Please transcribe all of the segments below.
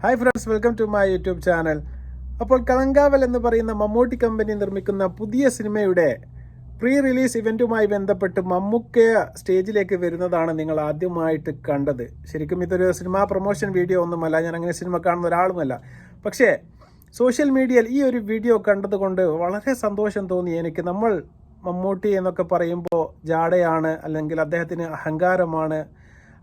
Hi friends, welcome to my YouTube channel. അപ്പോൾ കളങ്കാവൽ എന്ന് പറയുന്ന മമ്മൂട്ടി കമ്പനി നിർമ്മിക്കുന്ന പുതിയ സിനിമയുടെ പ്രീ റിലീസ് ഇവൻറ്റുമായി ബന്ധപ്പെട്ട് മമ്മൂക്ക സ്റ്റേജിലേക്ക് വരുന്നതാണ് നിങ്ങൾ ആദ്യമായിട്ട് കണ്ടത്. ശരിക്കും ഇതൊരു സിനിമാ പ്രൊമോഷൻ വീഡിയോ ഒന്നുമല്ല, ഞാൻ അങ്ങനെ സിനിമ കാണുന്ന ഒരാളുമല്ല. പക്ഷേ സോഷ്യൽ മീഡിയയിൽ ഈ ഒരു വീഡിയോ കണ്ടതുകൊണ്ട് വളരെ സന്തോഷം തോന്നി എനിക്ക്. നമ്മൾ മമ്മൂട്ടി എന്നൊക്കെ പറയുമ്പോൾ ജാടയാണ്, അല്ലെങ്കിൽ അദ്ദേഹത്തിന് അഹങ്കാരമാണ്,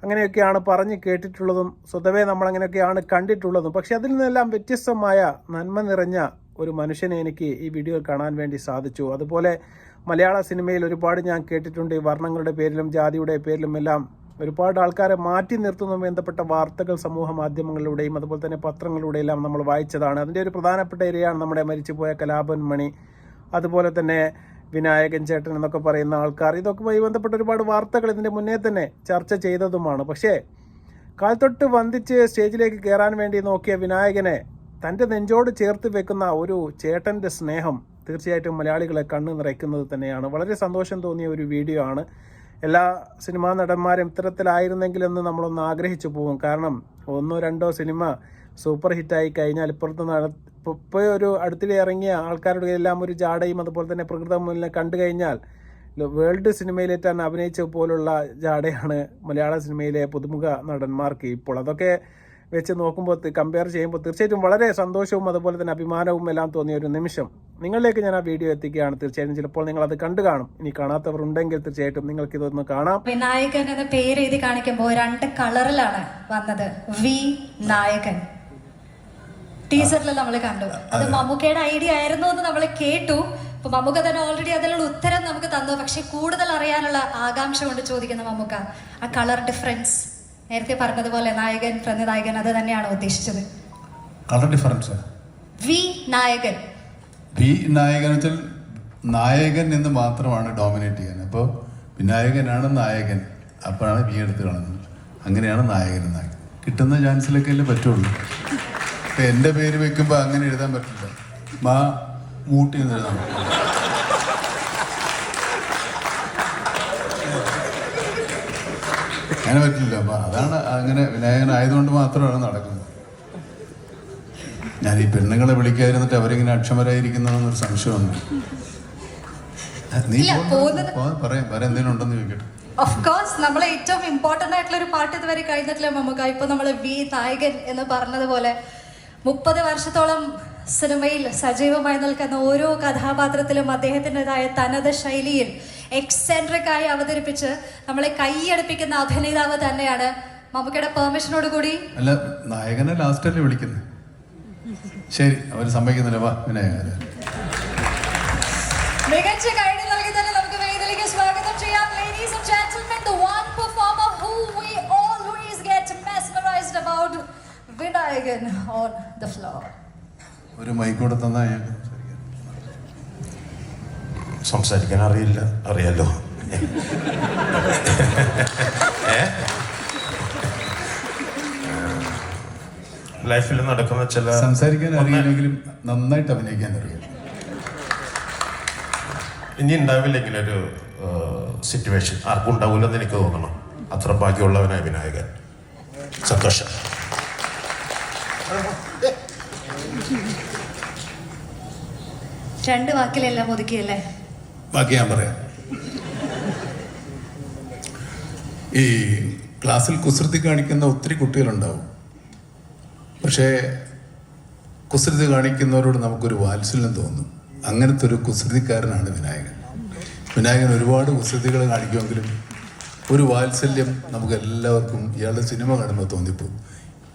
അങ്ങനെയൊക്കെയാണ് പറഞ്ഞ് കേട്ടിട്ടുള്ളതും സ്വതവേ നമ്മളങ്ങനെയൊക്കെയാണ് കണ്ടിട്ടുള്ളതും. പക്ഷെ അതിൽ നിന്നെല്ലാം വ്യത്യസ്തമായ നന്മ നിറഞ്ഞ ഒരു മനുഷ്യനെ എനിക്ക് ഈ വീഡിയോയിൽ കാണാൻ വേണ്ടി സാധിച്ചു. അതുപോലെ മലയാള സിനിമയിൽ ഒരുപാട് ഞാൻ കേട്ടിട്ടുണ്ട്, വർണ്ണങ്ങളുടെ പേരിലും ജാതിയുടെ പേരിലും എല്ലാം ഒരുപാട് ആൾക്കാരെ മാറ്റി നിർത്തുന്നതുമായി ബന്ധപ്പെട്ട വാർത്തകൾ സമൂഹ മാധ്യമങ്ങളിലൂടെയും അതുപോലെ തന്നെ പത്രങ്ങളിലൂടെയെല്ലാം നമ്മൾ വായിച്ചതാണ്. അതിൻ്റെ ഒരു പ്രധാനപ്പെട്ട ഇരയാണ് നമ്മുടെ മരിച്ചുപോയ കലാഭവൻ മണി, അതുപോലെ തന്നെ വിനായകൻ ചേട്ടൻ എന്നൊക്കെ പറയുന്ന ആൾക്കാർ. ഇതൊക്കെയുമായി ബന്ധപ്പെട്ട ഒരുപാട് വാർത്തകൾ ഇതിൻ്റെ മുന്നേ തന്നെ ചർച്ച ചെയ്തതുമാണ്. പക്ഷേ കാൽത്തൊട്ട് വന്ദിച്ച് സ്റ്റേജിലേക്ക് കയറാൻ വേണ്ടി നോക്കിയ വിനായകനെ തൻ്റെ നെഞ്ചോട് ചേർത്ത് വെക്കുന്ന ഒരു ചേട്ടൻ്റെ സ്നേഹം തീർച്ചയായിട്ടും മലയാളികളെ കണ്ണ് നിറയ്ക്കുന്നത് തന്നെയാണ്. വളരെ സന്തോഷം തോന്നിയ ഒരു വീഡിയോ ആണ്. എല്ലാ സിനിമാ നടന്മാരും ഇത്തരത്തിലായിരുന്നെങ്കിലെന്ന് നമ്മളൊന്ന് ആഗ്രഹിച്ചു പോകും. കാരണം ഒന്നോ രണ്ടോ സിനിമ സൂപ്പർ ഹിറ്റായി കഴിഞ്ഞാൽ ഇപ്പോൾ ഒരു അടുത്തിടെ ഇറങ്ങിയ ആൾക്കാരുടെ എല്ലാം ഒരു ജാടയും അതുപോലെ തന്നെ പ്രകൃതം കണ്ടു കഴിഞ്ഞാൽ വേൾഡ് സിനിമയിലേറ്റാൻ അഭിനയിച്ച പോലുള്ള ജാടയാണ് മലയാള സിനിമയിലെ പുതുമുഖ നടന്മാർക്ക് ഇപ്പോൾ. അതൊക്കെ വെച്ച് നോക്കുമ്പോൾ, കമ്പയർ ചെയ്യുമ്പോൾ തീർച്ചയായിട്ടും വളരെ സന്തോഷവും അതുപോലെ തന്നെ അഭിമാനവും എല്ലാം തോന്നിയ ഒരു നിമിഷം നിങ്ങളിലേക്ക് ഞാൻ ആ വീഡിയോ എത്തിക്കുകയാണ്. തീർച്ചയായിട്ടും ചിലപ്പോൾ നിങ്ങൾ അത് കണ്ടു കാണും. ഇനി കാണാത്തവർ ഉണ്ടെങ്കിൽ തീർച്ചയായിട്ടും നിങ്ങൾക്ക് ഇതൊന്ന് കാണാം. വിനായകൻ എന്ന പേര് എഴുതി കാണിക്കുമ്പോൾ 2 കളറിലാണ് വന്നത്. വി നായകൻ ടീസറിൽ നമ്മൾ കണ്ടു. അത് മമ്മൂക്കയുടെ ഐഡിയ ആയിരുന്നു എന്ന് നമ്മൾ കേട്ടു. അപ്പൊ മമ്മൂക്ക തന്നെ ഓൾറെഡി അതിനുള്ള ഉത്തരം നമുക്ക് തന്നു. പക്ഷെ കൂടുതൽ അറിയാനുള്ള ആകാംക്ഷ കൊണ്ട് ചോദിക്കുന്ന മമ്മൂക്ക, ആ കളർ ഡിഫറൻസ് നേരത്തെ പറഞ്ഞതുപോലെ നായകൻ പ്രതിനായകൻ അത് തന്നെയാണ് ഉദ്ദേശിച്ചത്. കളർ ഡിഫറൻസ് വി നായകൻ വെച്ചാൽ നായകൻ എന്ന് മാത്രമാണ് ഡോമിനേറ്റ് ചെയ്യാൻ. അപ്പോൾ വിനായകനാണ് നായകൻ, അപ്പോഴാണ് വി എടുത്ത് കാണുന്നത്. അങ്ങനെയാണ് നായകൻ നായകൻ കിട്ടുന്ന ചാൻസിലൊക്കെ അല്ലേ പറ്റുള്ളൂ. ഇപ്പം എൻ്റെ പേര് വെക്കുമ്പോൾ അങ്ങനെ എഴുതാൻ പറ്റില്ല. മൂട്ടി എന്ന് എഴുതാൻ പറ്റില്ല. അങ്ങനെ പറ്റില്ല. അപ്പം അതാണ് അങ്ങനെ വിനായകനായതുകൊണ്ട് മാത്രമാണ് നടക്കുന്നത്. ഞാൻ ഈ പെണ്ണുങ്ങളെ വിളിക്കാതിരുന്നിട്ട് അവരിങ്ങനെ അക്ഷമരായിരിക്കുന്നതെന്നൊരു സംശയമുണ്ട്. നീ പറയാം എന്തെങ്കിലും ഉണ്ടെന്ന് ചോദിക്കട്ടെ. ഓഫ് കോഴ്സ് നമ്മൾ ഏറ്റവും ഇമ്പോർട്ടന്റ് ആയിട്ടുള്ള ഒരു പാട്ട് ഇതുവരെ കഴിഞ്ഞിട്ടില്ല മമ്മൂക്ക. ഇപ്പൊ നമ്മൾ വി നായകൻ എന്ന് പറഞ്ഞതുപോലെ 30 വർഷത്തോളം സിനിമയിൽ സജീവമായി നിൽക്കുന്ന ഓരോ കഥാപാത്രത്തിലും അദ്ദേഹത്തിൻ്റെതായ തനത് ശൈലിയിൽ എക്സെൻട്രിക് ആയി അവതരിപ്പിച്ച് നമ്മളെ കൈയടുപ്പിക്കുന്ന അഭിനേതാവ് തന്നെയാണ്. മമ്മൂക്കയുടെ പെർമിഷനോട് കൂടി അല്ല, നായകനെ ലാസ്റ്റ് അല്ലേ വിളിക്കുന്നത്? ശരി, അവർ സമ്മതിക്കുന്നില്ല. വാ വിനായകൻ. മികച്ച കഴിഞ്ഞ നൽകി തന്നെ നമുക്ക് വേദിയിലേക്ക് സ്വാഗതം ചെയ്യാം. Ladies and gentlemen, the one performer who we always get mesmerized about, Vinayagan on the floor. ഒരു മൈക്ക് കൂടെ തന്നാ സംസാരിക്കാൻ അറിയാലോ. ലൈഫിൽ നടക്കുന്ന ചില സംസാരിക്കാൻ അറിയില്ലെങ്കിലും നന്നായിട്ട് അഭിനയിക്കാൻ അറിയാം. ഇനി ഉണ്ടാവില്ലെങ്കിൽ ഒരു സിറ്റുവേഷൻ ആർക്കും ഉണ്ടാവില്ലെന്ന് എനിക്ക് തോന്നണം. അത്ര ഭാഗ്യമുള്ളവനായ വിനായകൻ. സന്തോഷം. 2 വാക്കിലെല്ലാം ഒതുക്കിയല്ലേ? ബാക്കി ഞാൻ പറയാം. ഈ ക്ലാസ്സിൽ കുസൃതി കാണിക്കുന്ന ഒത്തിരി കുട്ടികളുണ്ടാവും. പക്ഷേ കുസൃതി കാണിക്കുന്നവരോട് നമുക്കൊരു വാത്സല്യം തോന്നും. അങ്ങനത്തെ ഒരു കുസൃതിക്കാരനാണ് വിനായകൻ. വിനായകൻ ഒരുപാട് കുസൃതികൾ കാണിക്കുമെങ്കിലും ഒരു വാത്സല്യം നമുക്ക് എല്ലാവർക്കും ഇയാളുടെ സിനിമ കാണുമ്പോൾ തോന്നിപ്പോകും.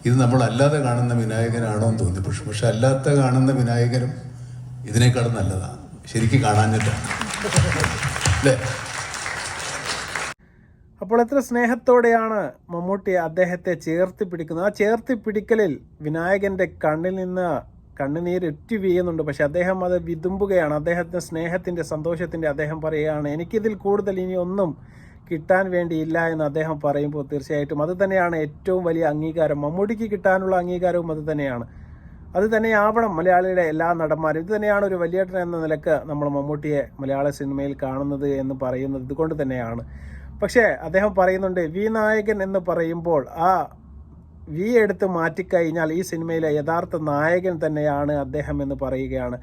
ഇത് നമ്മളല്ലാതെ കാണുന്ന വിനായകനാണോ എന്ന് തോന്നിപ്പോഴും. പക്ഷെ അല്ലാത്ത കാണുന്ന വിനായകനും ഇതിനേക്കാളും നല്ലതാണ്. ശരിക്കും കാണാഞ്ഞിട്ടാണ് അല്ലേ? അപ്പോൾ എത്ര സ്നേഹത്തോടെയാണ് മമ്മൂട്ടി അദ്ദേഹത്തെ ചേർത്ത് പിടിക്കുന്നത്. ആ ചേർത്ത് പിടിക്കലിൽ വിനായകൻ്റെ കണ്ണിൽ നിന്ന് കണ്ണുനീര് ഉറ്റി വീഴുന്നുണ്ട്. പക്ഷെ അദ്ദേഹം അത് വിതുമ്പുകയാണ്. അദ്ദേഹത്തിൻ്റെ സ്നേഹത്തിൻ്റെ സന്തോഷത്തിൻ്റെ അദ്ദേഹം പറയുകയാണ്, എനിക്കിതിൽ കൂടുതൽ ഇനി ഒന്നും കിട്ടാൻ വേണ്ടിയില്ല എന്ന് അദ്ദേഹം പറയുമ്പോൾ തീർച്ചയായിട്ടും അത് തന്നെയാണ് ഏറ്റവും വലിയ അംഗീകാരം. മമ്മൂട്ടിക്ക് കിട്ടാനുള്ള അംഗീകാരവും അത് തന്നെയാണ്. അത് തന്നെയാവണം മലയാളിയുടെ എല്ലാ നടന്മാരും. ഇത് തന്നെയാണ് ഒരു വലിയേട്ടൻ എന്ന നിലക്ക് നമ്മൾ മമ്മൂട്ടിയെ മലയാള സിനിമയിൽ കാണുന്നത് എന്ന് പറയുന്നത് ഇതുകൊണ്ട് തന്നെയാണ്. പക്ഷേ അദ്ദേഹം പറയുന്നുണ്ട്, വി നായകൻ എന്ന് പറയുമ്പോൾ ആ വി എടുത്ത് മാറ്റിക്കഴിഞ്ഞാൽ ഈ സിനിമയിലെ യഥാർത്ഥ നായകൻ തന്നെയാണ് അദ്ദേഹം എന്ന് പറയുകയാണ്.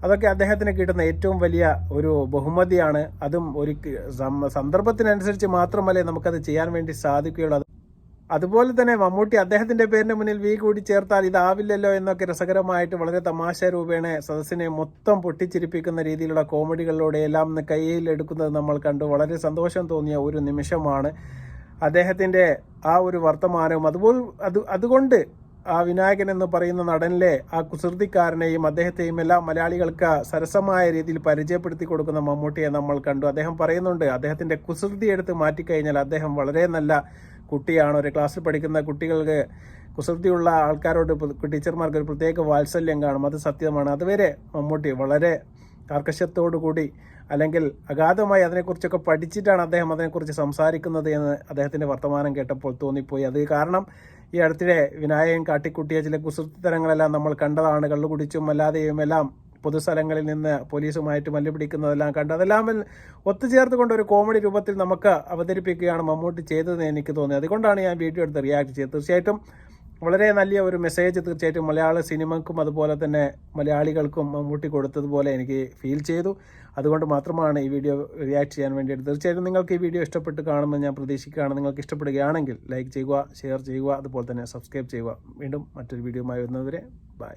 അതൊക്കെ അദ്ദേഹത്തിന് കിട്ടുന്ന ഏറ്റവും വലിയ ഒരു ബഹുമതിയാണ്. അതും ഒരു സന്ദർഭത്തിനനുസരിച്ച് മാത്രമല്ലേ നമുക്കത് ചെയ്യാൻ വേണ്ടി സാധിക്കുകയുള്ളൂ. അതുപോലെ തന്നെ മമ്മൂട്ടി അദ്ദേഹത്തിന്റെ പേരിന് മുന്നിൽ വി കൂടി ചേർത്താൽ ഇതാവില്ലല്ലോ എന്നൊക്കെ രസകരമായിട്ട് വളരെ തമാശ രൂപേണ സദസ്സിനെ മൊത്തം പൊട്ടിച്ചിരിപ്പിക്കുന്ന രീതിയിലുള്ള കോമഡികളിലൂടെ എല്ലാം കയ്യിൽ എടുക്കുന്നത് നമ്മൾ കണ്ടു. വളരെ സന്തോഷം തോന്നിയ ഒരു നിമിഷമാണ് അദ്ദേഹത്തിന്റെ ആ ഒരു വർത്തമാനവും. അതുകൊണ്ട് ആ വിനായകൻ എന്ന് പറയുന്ന നടനിലെ ആ കുസൃതിക്കാരനെയും അദ്ദേഹത്തെയും എല്ലാം മലയാളികൾക്ക് സരസമായ രീതിയിൽ പരിചയപ്പെടുത്തി കൊടുക്കുന്ന മമ്മൂട്ടിയെ നമ്മൾ കണ്ടു. അദ്ദേഹം പറയുന്നുണ്ട്, അദ്ദേഹത്തിന്റെ കുസൃതി എടുത്ത് മാറ്റിക്കഴിഞ്ഞാൽ അദ്ദേഹം വളരെ നല്ല കുട്ടിയാണ്. ഒരു ക്ലാസ്സിൽ പഠിക്കുന്ന കുട്ടികൾക്ക് കുസൃതിയുള്ള ആൾക്കാരോട് ടീച്ചർമാർക്ക് ഒരു പ്രത്യേക വാത്സല്യം കാണും. അത് സത്യമാണ്. അതുവരെ മമ്മൂട്ടി വളരെ കർക്കശത്തോടു കൂടി അല്ലെങ്കിൽ അഗാധമായി അതിനെക്കുറിച്ചൊക്കെ പഠിച്ചിട്ടാണ് അദ്ദേഹം അതിനെക്കുറിച്ച് സംസാരിക്കുന്നത് എന്ന് അദ്ദേഹത്തിൻ്റെ വർത്തമാനം കേട്ടപ്പോൾ തോന്നിപ്പോയി. അത് കാരണം ഈ അടുത്തിടെ വിനായകൻ കാട്ടിക്കുട്ടിയ ചില കുസൃതിത്തരങ്ങളെല്ലാം നമ്മൾ കണ്ടതാണ്. കള്ളുകുടിച്ചും അല്ലാതെയും എല്ലാം പൊതുസ്ഥലങ്ങളിൽ നിന്ന് പോലീസുമായിട്ട് മല്ലുപിടിക്കുന്നതെല്ലാം കണ്ട് അതെല്ലാം ഒത്തുചേർത്തുകൊണ്ട് ഒരു കോമഡി രൂപത്തിൽ നമുക്ക് അവതരിപ്പിക്കുകയാണ് മമ്മൂട്ടി ചെയ്തതെന്ന് എനിക്ക് തോന്നി. അതുകൊണ്ടാണ് ഞാൻ വീഡിയോ എടുത്ത് റിയാക്ട് ചെയ്തത്. തീർച്ചയായിട്ടും വളരെ നല്ല ഒരു മെസ്സേജ് തീർച്ചയായിട്ടും മലയാള സിനിമയ്ക്കും അതുപോലെ തന്നെ മലയാളികൾക്കും മമ്മൂട്ടി കൊടുത്തതുപോലെ എനിക്ക് ഫീൽ ചെയ്തു. അതുകൊണ്ട് മാത്രമാണ് ഈ വീഡിയോ റിയാക്ട് ചെയ്യാൻ വേണ്ടിയിട്ട്. തീർച്ചയായിട്ടും നിങ്ങൾക്ക് ഈ വീഡിയോ ഇഷ്ടപ്പെട്ട് കാണുമെന്ന് ഞാൻ പ്രതീക്ഷിക്കുകയാണ്. നിങ്ങൾക്ക് ഇഷ്ടപ്പെടുകയാണെങ്കിൽ ലൈക്ക് ചെയ്യുക, ഷെയർ ചെയ്യുക, അതുപോലെ തന്നെ സബ്സ്ക്രൈബ് ചെയ്യുക. വീണ്ടും മറ്റൊരു വീഡിയോയുമായി വരുന്നതുവരെ ബൈ.